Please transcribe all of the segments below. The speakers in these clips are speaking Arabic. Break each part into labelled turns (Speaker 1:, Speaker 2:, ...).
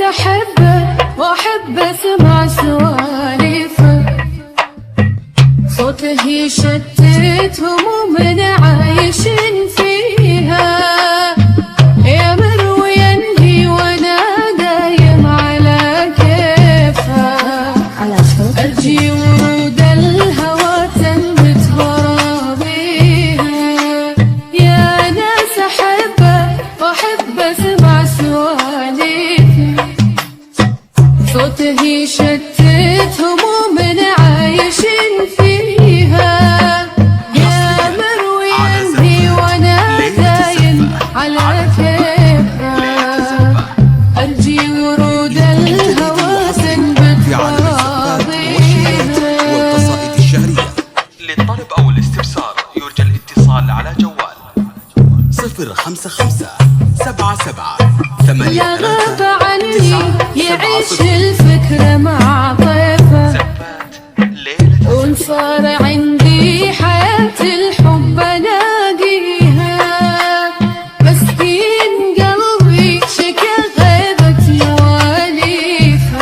Speaker 1: أحبه وأحب أسمع سواليفه، صوته يشتت همومنا عايشين فيها، يا مروي ينهي وأنا دايم على كيفه، أرجي ورود الهوى تنبت براضيها، يا ناس أحبه وأحب أسمع سواليفه، صوته يشتت همومنا عايشين فيها، يا مروي ينهي وأنا دايم على كيفه، أرجي ورود الهوى تنبت براضيها.
Speaker 2: والقصائد الشعرية. للطلب أو الاستفسار يرجى الاتصال على جوال 055 77
Speaker 1: لا غاب عني يعيش الفكرة مع طيفه، وإن صار عندي حياة الحب ألاقيها، مسكين قلبي شكا غيبة مواليفه،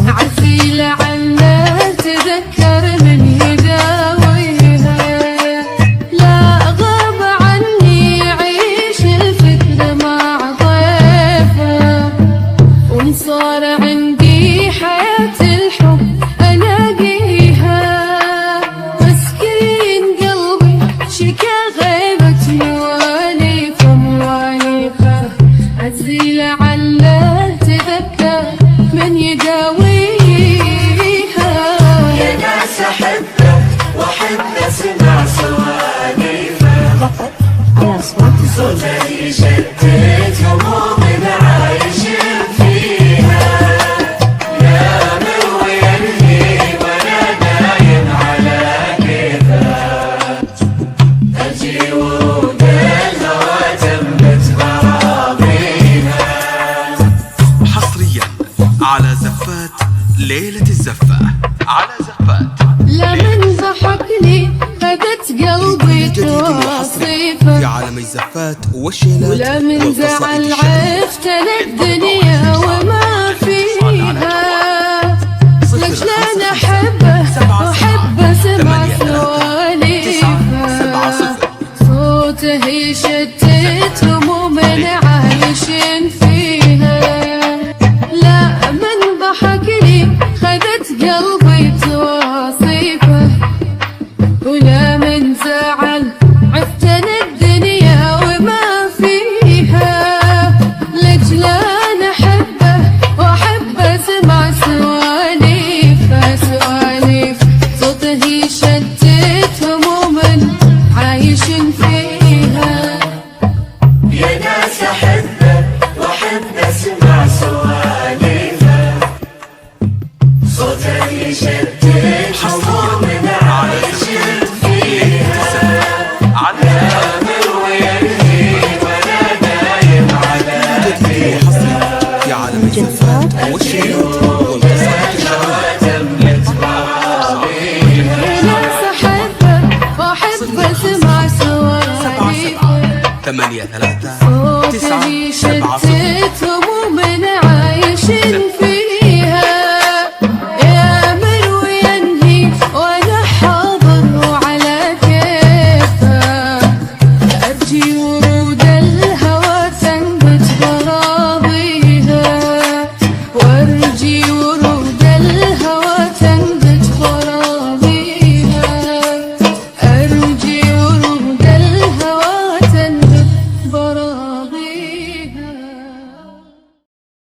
Speaker 1: عزي لعله تذكر من يداويها، لا غاب عني يعيش الفكرة مع طيفه، وإن صار عندي حياة الحب ألاقيها، مسكين قلبي شكا غيبة مواليفه، عزي لعله تذكر من يداويها،
Speaker 3: يا ناس أحبه وأحب أسمع سواليفه، صوته يشتت همومنا عايشين فيها، يا مروي ينهي وأنا دايم على كيفه، أرجي ورود الهوى تنبت براضيها.
Speaker 2: حصريا على زفات ليلة الزفة. على زفات
Speaker 1: لا من ضحكني خدت قلبي
Speaker 2: في عالم الزفات والشيلات
Speaker 1: ولا من
Speaker 2: والقصائد
Speaker 1: زعل
Speaker 2: الشعرية.
Speaker 1: عرفت الدنيا وما فيها، لجل أنا أحبه وأحب أسمع سواليفه، صوته يشتت همومنا عايشين فيها، لا من ضحكني خدت قلبي تواصيفه، ولا من زعل عرفت الدنيا وما فيها، لجل أنا أحبه وأحب أسمع سواليفه، صوته يشتت همومنا عايشين فيها،
Speaker 3: يا ناس أحبه وأحب أسمع سواليفه، صوته يشتت همومنا عايشين فيها، يا مروي ينهي وأنا دايم على كيفه،
Speaker 2: في عالم الزفات والشيلات والقصائد الشعرية.
Speaker 3: تنبت براضيها.
Speaker 1: يا ناس أحبه وأحب أسمع سواليفه،
Speaker 2: 83
Speaker 1: صوته
Speaker 2: 9 7 0.
Speaker 1: يشتت